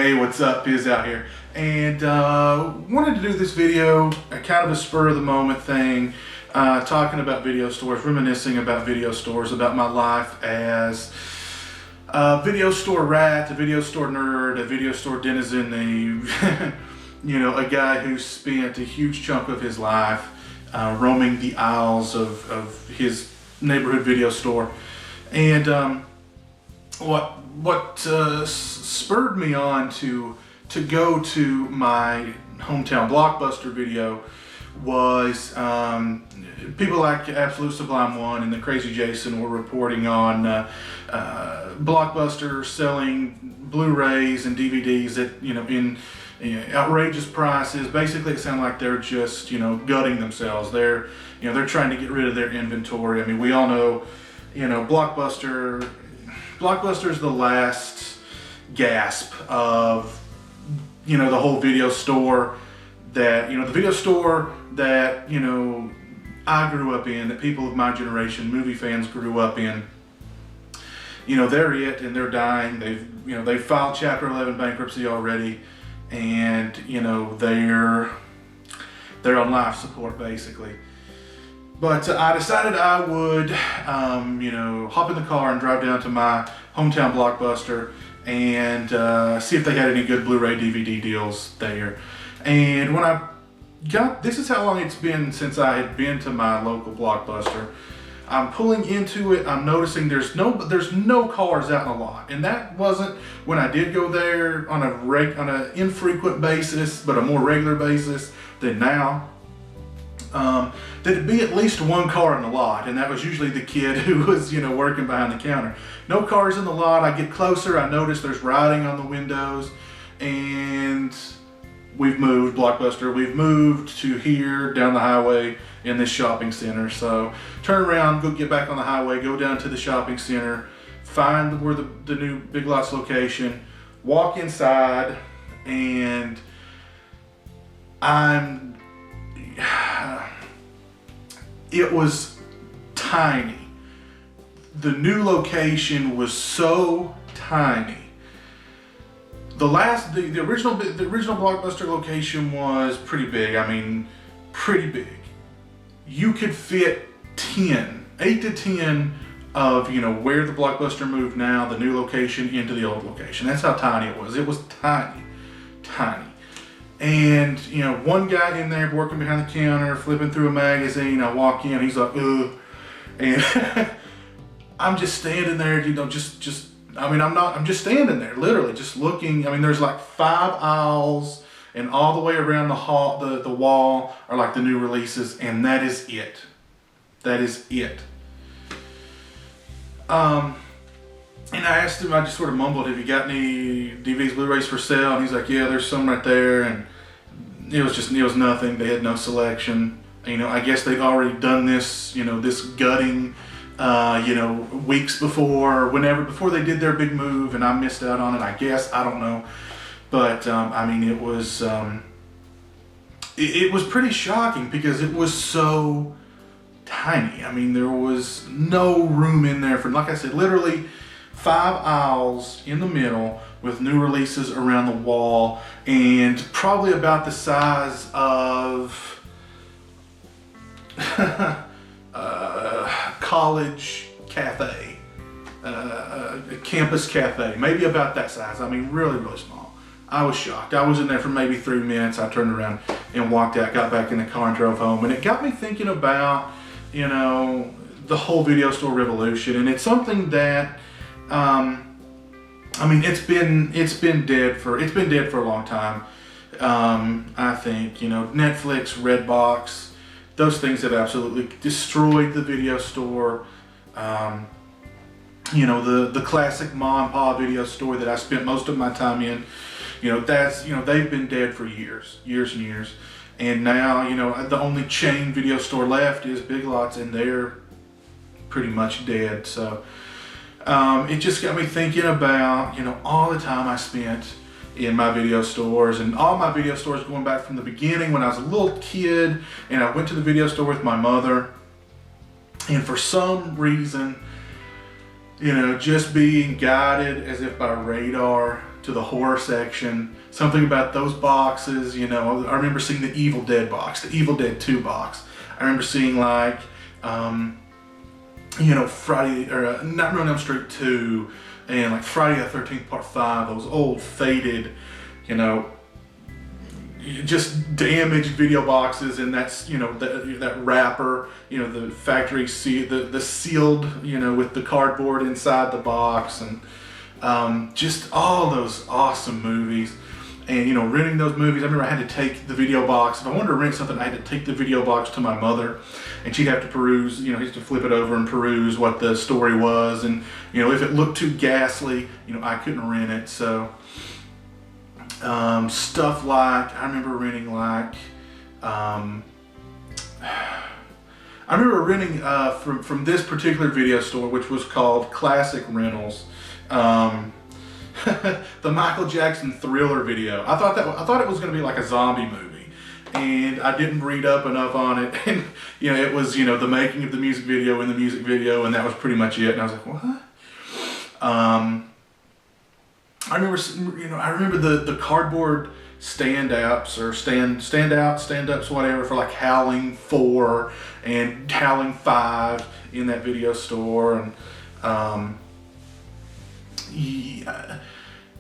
Hey, what's up? Piz out here. And wanted to do this video, kind of a spur of the moment thing, talking about video stores, reminiscing about video stores, about my life as a video store rat, a video store nerd, a video store denizen, a guy who spent a huge chunk of his life roaming the aisles of his neighborhood video store. And what spurred me on to go to my hometown Blockbuster video was people like Absolute Sublime One and the Crazy Jason were reporting on Blockbuster selling Blu-rays and DVDs at in outrageous prices. Basically, it sounded like they're just gutting themselves. They're trying to get rid of their inventory. I mean, we all know Blockbuster is the last gasp of the whole video store that the video store that I grew up in, that people of my generation, movie fans, grew up in. They're it, and they're dying. They've filed Chapter 11 bankruptcy already, and they're on life support basically. But I decided I would, hop in the car and drive down to my hometown Blockbuster and see if they had any good Blu-ray DVD deals there. And when I got, this is how long it's been since I had been to my local Blockbuster. I'm pulling into it. I'm noticing there's no cars out in the lot, and that wasn't when I did go there on an infrequent basis, but a more regular basis than now. There'd be at least one car in the lot, and that was usually the kid who was, working behind the counter. No cars in the lot. I get closer, I notice there's writing on the windows, and we've moved, Blockbuster, we've moved to here, down the highway in this shopping center. So turn around, go get back on the highway, go down to the shopping center, find where the new Big Lots location, walk inside, and it was tiny. The new location was so tiny. The original Blockbuster location was pretty big. I mean, pretty big. You could fit 8 to 10 of where the Blockbuster moved now, the new location, into the old location. That's how tiny it was. It was tiny. And one guy in there working behind the counter, flipping through a magazine. I walk in, he's like, ugh, and I'm just standing there, I'm just standing there, literally just looking. I mean, there's like 5 aisles, and all the way around the hall, the wall are like the new releases, and that is it. That is it. And I asked him, I just sort of mumbled, have you got any DVDs, Blu-rays for sale? And he's like, yeah, there's some right there. And it was nothing. They had no selection. I guess they'd already done this, this gutting, weeks before, before they did their big move, and I missed out on it, I guess. I don't know. But, it was, it was pretty shocking because it was so tiny. I mean, there was no room in there for, like I said, literally 5 aisles in the middle with new releases around the wall, and probably about the size of college cafe, a campus cafe, maybe about that size. I mean, really, really small. I was shocked. I was in there for maybe 3 minutes. I turned around and walked out, got back in the car and drove home, and it got me thinking about, the whole video store revolution. And it's something that it's been dead for a long time. I think, Netflix, Redbox, those things have absolutely destroyed the video store. The classic mom and pop video store that I spent most of my time in, they've been dead for years and years. And now, the only chain video store left is Big Lots, and they're pretty much dead. So it just got me thinking about, all the time I spent in my video stores, and all my video stores going back from the beginning when I was a little kid, and I went to the video store with my mother, and for some reason, just being guided as if by radar to the horror section. Something about those boxes, you know, I remember seeing the Evil Dead box, the Evil Dead 2 box. I remember seeing like, you know, Friday, or Nightmare on Elm Street 2, and like Friday the 13th Part 5, those old faded, you know, just damaged video boxes, and that's, you know, that wrapper, you know, the factory the sealed, you know, with the cardboard inside the box, and just all those awesome movies. And, you know, renting those movies, I remember I had to take the video box. If I wanted to rent something, I had to take the video box to my mother, and she'd have to peruse, you know, to flip it over and peruse what the story was. And, you know, if it looked too ghastly, you know, I couldn't rent it. So, stuff like, I remember renting like, I remember renting from this particular video store, which was called Classic Rentals. The Michael Jackson Thriller video. I thought it was going to be like a zombie movie, and I didn't read up enough on it. And, you know, it was, you know, the making of the music video in the music video, and that was pretty much it. And I was like, what? I remember the cardboard stand-ups or stand-ups, whatever, for like Howling 4 and Howling 5 in that video store. And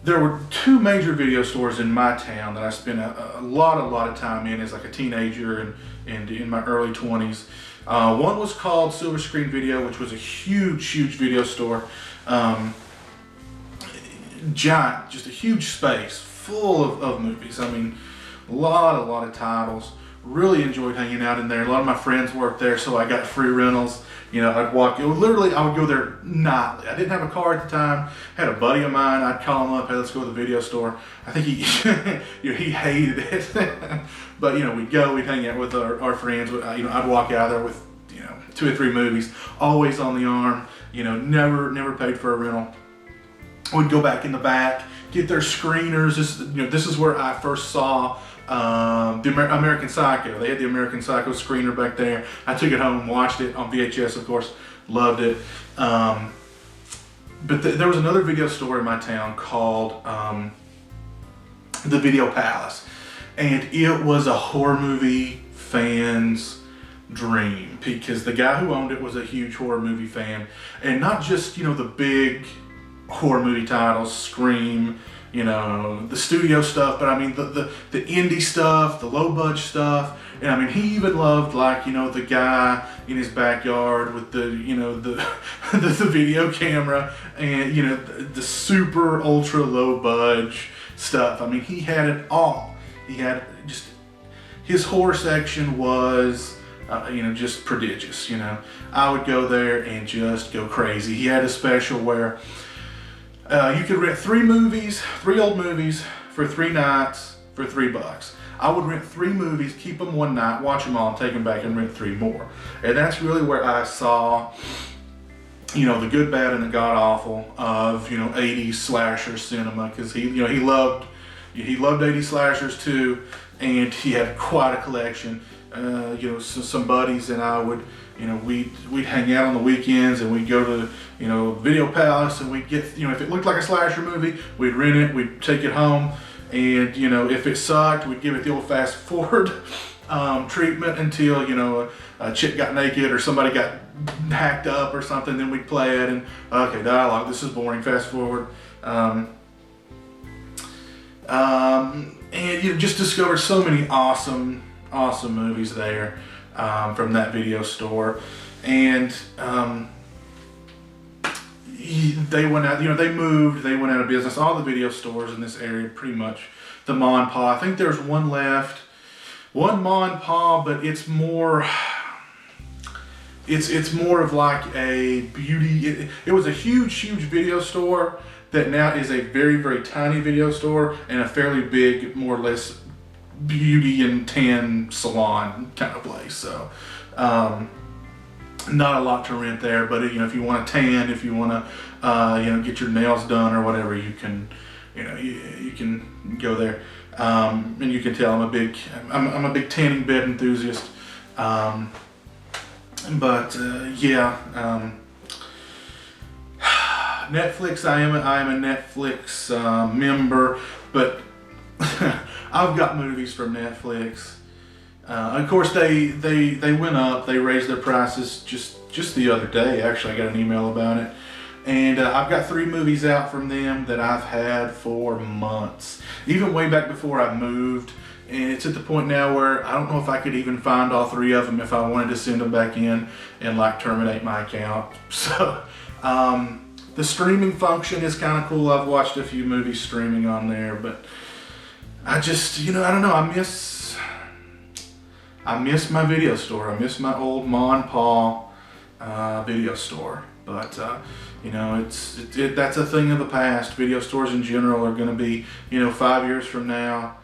there were two major video stores in my town that I spent a lot of time in as like a teenager and in my early 20s. One was called Silver Screen Video, which was a huge video store. Giant, just a huge space full of movies. I mean, a lot of titles. Really enjoyed hanging out in there. A lot of my friends worked there, so I got free rentals. You know, I would go there nightly. I didn't have a car at the time. Had a buddy of mine. I'd call him up, hey, let's go to the video store. I think he, you know, he hated it. But, you know, we'd hang out with our friends. You know, I'd walk out there with, you know, 2 or 3 movies, always on the arm. You know, never paid for a rental. We'd go back in the back, get their screeners. This is where I first saw the American Psycho. They had the American Psycho screener back there. I took it home, watched it on VHS, of course, loved it. But there was another video store in my town called the Video Palace, and it was a horror movie fan's dream, because the guy who owned it was a huge horror movie fan, and not just, you know, the big horror movie titles, Scream, you know, the studio stuff, but I mean the indie stuff, the low budget stuff. And I mean, he even loved, like, you know, the guy in his backyard with the, you know, the video camera, and, you know, the super ultra low budget stuff. I mean, he had it all. He had just, his horror section was, you know, just prodigious. You know, I would go there and just go crazy. He had a special where you could rent 3 old movies for 3 nights for $3. I would rent 3 movies, keep them one night, watch them all, and take them back and rent 3 more. And that's really where I saw, you know, the good, bad, and the god awful of, you know, 80s slasher cinema, because he loved 80s slashers too, and he had quite a collection. You know, so some buddies and I would, you know, we'd hang out on the weekends, and we'd go to, you know, Video Palace, and we'd get, you know, if it looked like a slasher movie, we'd rent it, we'd take it home, and, you know, if it sucked, we'd give it the old fast forward treatment until, you know, a chick got naked or somebody got hacked up or something. Then we'd play it, and okay, dialogue, this is boring, fast forward. And you just discover so many awesome movies there from that video store. And they went out, you know, they went out of business. All the video stores in this area, pretty much, the Ma and Pa. I think there's one left, one Ma and Pa, but it's more of like a beauty. It was a huge video store that now is a very, very tiny video store and a fairly big, more or less, beauty and tan salon kind of place. So not a lot to rent there, but, you know, if you want to tan, if you want to you know, get your nails done or whatever, you can, you know, you can go there. And you can tell I'm a big tanning bed enthusiast. But yeah, Netflix, I am a Netflix member, but I've got movies from Netflix. Of course, they went up. They raised their prices just the other day. Actually, I got an email about it. And I've got 3 movies out from them that I've had for months, even way back before I moved. And it's at the point now where I don't know if I could even find all 3 of them if I wanted to send them back in and like terminate my account. So the streaming function is kind of cool. I've watched a few movies streaming on there, but I just, I don't know. I miss my video store. I miss my old Ma and Pa video store. But that's a thing of the past. Video stores in general are going to be, 5 years from now,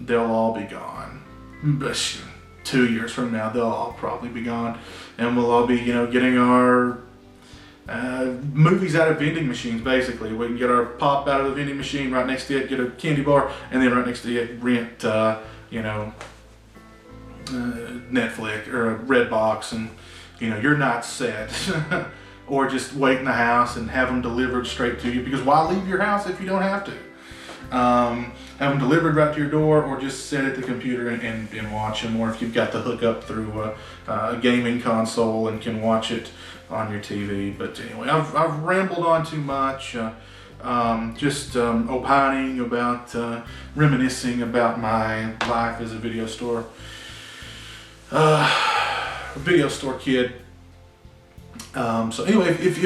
they'll all be gone. But 2 years from now, they'll all probably be gone, and we'll all be, getting our movies out of vending machines. Basically, we can get our pop out of the vending machine. Right next to it, get a candy bar, and then right next to it, rent, Netflix or a Redbox, and you're not set. Or just wait in the house and have them delivered straight to you, because why leave your house if you don't have to? Have them delivered right to your door, or just sit at the computer and watch them, or if you've got the hookup through a gaming console and can watch it on your TV. But anyway, I've rambled on too much, just opining about, reminiscing about my life as a video store kid. So anyway, if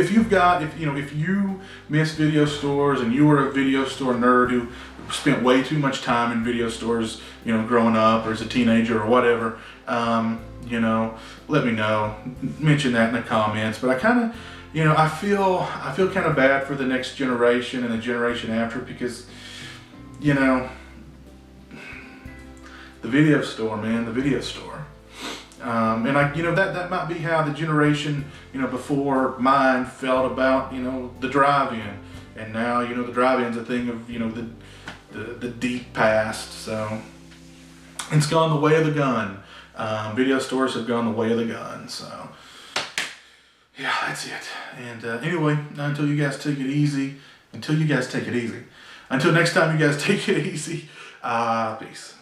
you miss video stores and you were a video store nerd who spent way too much time in video stores, growing up or as a teenager or whatever, let me know. Mention that in the comments. But I kind of, I feel kind of bad for the next generation and the generation after, because, the video store, man, the video store. And that might be how the generation, before mine felt about, the drive-in. And now, the drive-in's a thing of, the deep past. So it's gone the way of the gun. Video stores have gone the way of the gun. So yeah, that's it. And anyway, until you guys take it easy, until next time you guys take it easy, peace.